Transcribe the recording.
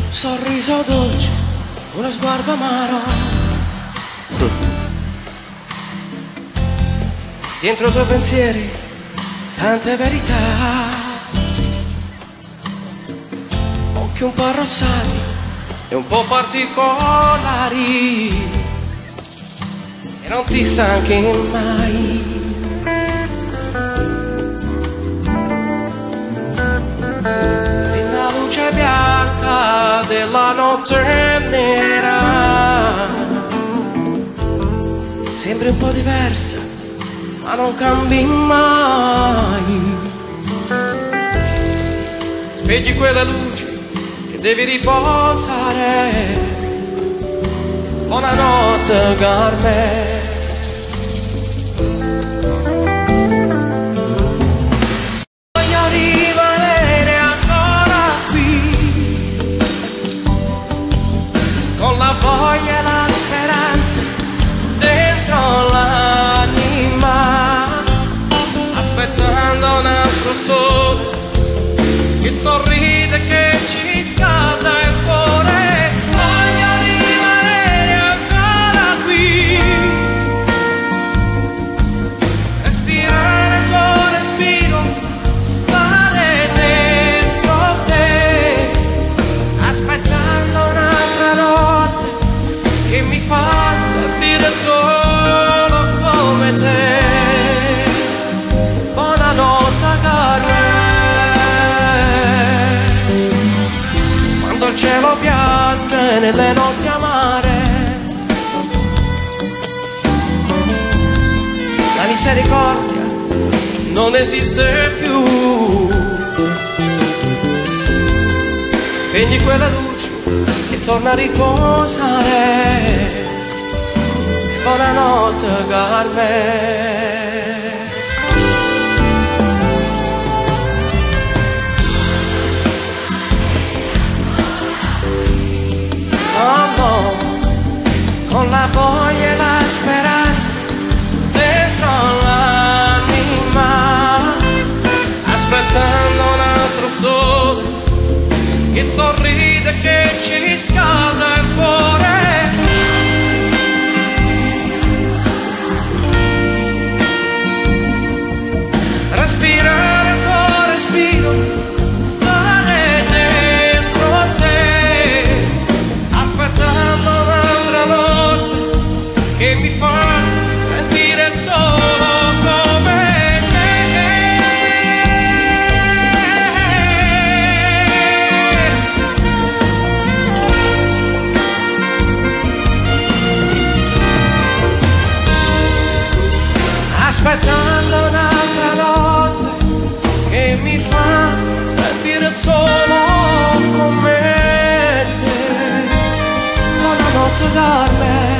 Sorriso dolce, uno sguardo amaro. Dentro i tuoi pensieri, tante verità. Occhi un po' arrossati e un po' particolari, e non ti stanchi mai. Nella luce bianca della notte nera sembri un po' diversa, ma non cambi mai. Spegni quelle luci che devi riposare. Buonanotte, Carmen. Voglio rimanere ancora qui, con la voglia e la speranza dentro l'anima, aspettando un altro sole che sorride, che ci scalda il cuore. Voglio rimanere ancora qui, respirare il tuo respiro, stare dentro te, aspettando un'altra notte che mi fa sentire solo come te. Buonanotte, Carmen. Quando il cielo piange nelle notti amare, la misericordia non esiste più. Spegni quella luce e torna a riposare. Buonanotte, Carmen. Oh no, con la voglia e la speranza dentro l'anima, aspettando un altro sole che sorride, che ci scalda il cuore. Respirare il tuo respiro, stare dentro te, aspettando un'altra notte che mi fa sentire solo come te. Aspettando un'altra notte che mi fa sentire solo come te. Buonanotte, Carmen.